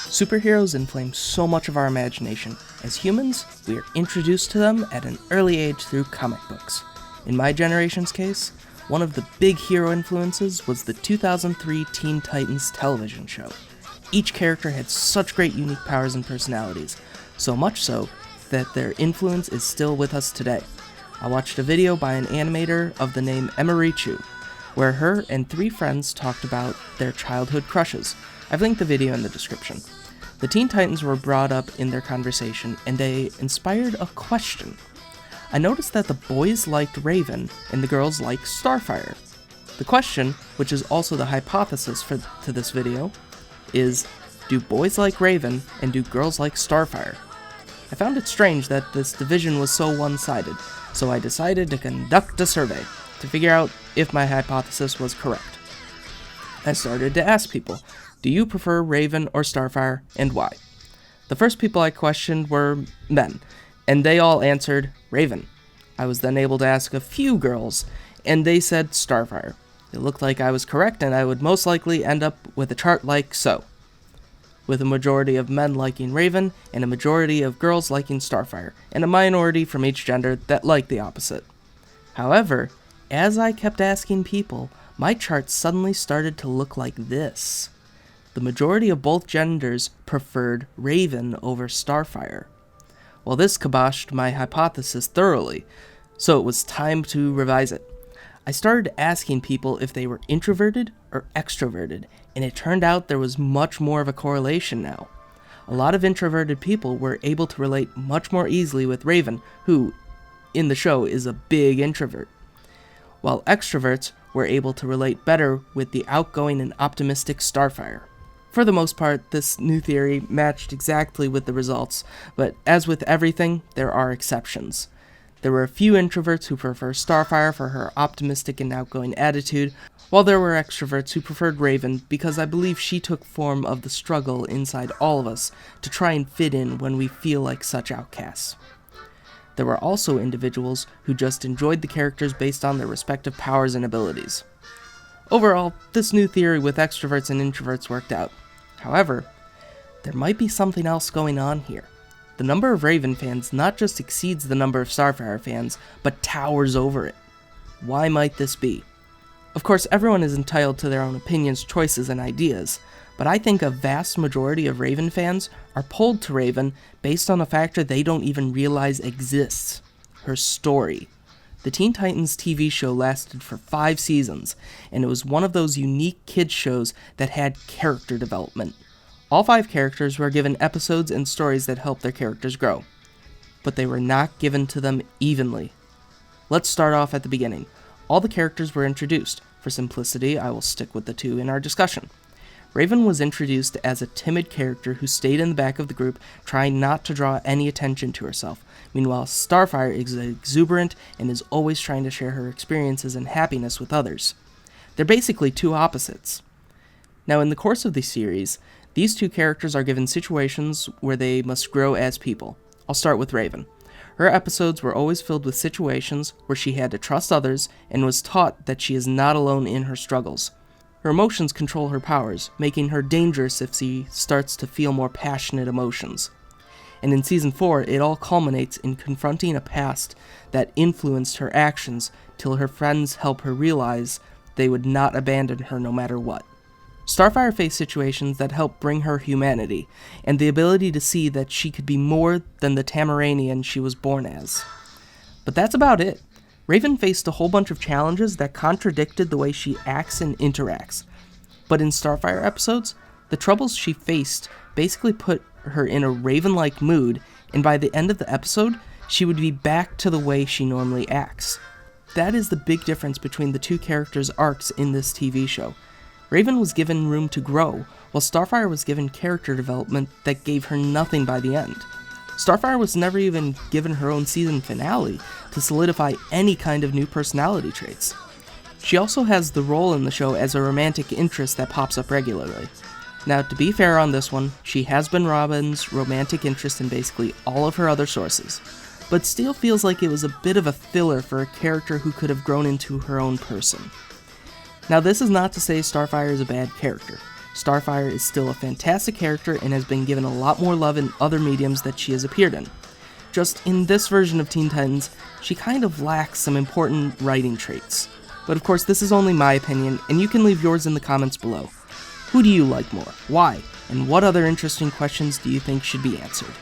Superheroes inflame so much of our imagination. As humans, we are introduced to them at an early age through comic books. In my generation's case, one of the big hero influences was the 2003 Teen Titans television show. Each character had such great unique powers and personalities, so much so that their influence is still with us today. I watched a video by an animator of the name Emirichu, where her and 3 friends talked about their childhood crushes. I've linked the video in the description. The Teen Titans were brought up in their conversation, and they inspired a question. I noticed that the boys liked Raven, and the girls liked StarFire. The question, which is also the hypothesis to this video, is, do boys like Raven, and do girls like StarFire? I found it strange that this division was so one-sided, so I decided to conduct a survey to figure out if my hypothesis was correct. I started to ask people, do you prefer Raven or StarFire, and why? The first people I questioned were men, and they all answered Raven. I was then able to ask a few girls, and they said StarFire. It looked like I was correct, and I would most likely end up with a chart like so, with a majority of men liking Raven, and a majority of girls liking StarFire, and a minority from each gender that liked the opposite. However, as I kept asking people, my chart suddenly started to look like this. The majority of both genders preferred Raven over StarFire. Well, this kiboshed my hypothesis thoroughly, so it was time to revise it. I started asking people if they were introverted or extroverted, and it turned out there was much more of a correlation now. A lot of introverted people were able to relate much more easily with Raven, who, in the show, is a big introvert, while extroverts were able to relate better with the outgoing and optimistic StarFire. For the most part, this new theory matched exactly with the results, but as with everything, there are exceptions. There were a few introverts who prefer StarFire for her optimistic and outgoing attitude, while there were extroverts who preferred Raven because I believe she took form of the struggle inside all of us to try and fit in when we feel like such outcasts. There were also individuals who just enjoyed the characters based on their respective powers and abilities. Overall, this new theory with extroverts and introverts worked out. However, there might be something else going on here. The number of Raven fans not just exceeds the number of StarFire fans, but towers over it. Why might this be? Of course, everyone is entitled to their own opinions, choices, and ideas, but I think a vast majority of Raven fans are pulled to Raven based on a factor they don't even realize exists: her story. The Teen Titans TV show lasted for 5 seasons, and it was one of those unique kids shows that had character development. All 5 characters were given episodes and stories that helped their characters grow, but they were not given to them evenly. Let's start off at the beginning. All the characters were introduced. For simplicity, I will stick with the 2 in our discussion. Raven was introduced as a timid character who stayed in the back of the group, trying not to draw any attention to herself. Meanwhile, StarFire is exuberant and is always trying to share her experiences and happiness with others. They're basically 2 opposites. Now, in the course of the series, these 2 characters are given situations where they must grow as people. I'll start with Raven. Her episodes were always filled with situations where she had to trust others and was taught that she is not alone in her struggles. Her emotions control her powers, making her dangerous if she starts to feel more passionate emotions. And in Season 4, it all culminates in confronting a past that influenced her actions till her friends help her realize they would not abandon her no matter what. StarFire faced situations that helped bring her humanity, and the ability to see that she could be more than the Tamaranian she was born as. But that's about it. Raven faced a whole bunch of challenges that contradicted the way she acts and interacts. But in StarFire episodes, the troubles she faced basically put her in a Raven-like mood, and by the end of the episode, she would be back to the way she normally acts. That is the big difference between the 2 characters' arcs in this TV show. Raven was given room to grow, while StarFire was given character development that gave her nothing by the end. StarFire was never even given her own season finale to solidify any kind of new personality traits. She also has the role in the show as a romantic interest that pops up regularly. Now, to be fair on this one, she has been Robin's romantic interest in basically all of her other sources, but still feels like it was a bit of a filler for a character who could have grown into her own person. Now, this is not to say StarFire is a bad character. StarFire is still a fantastic character and has been given a lot more love in other mediums that she has appeared in. Just in this version of Teen Titans, she kind of lacks some important writing traits. But of course, this is only my opinion, and you can leave yours in the comments below. Who do you like more? Why? And what other interesting questions do you think should be answered?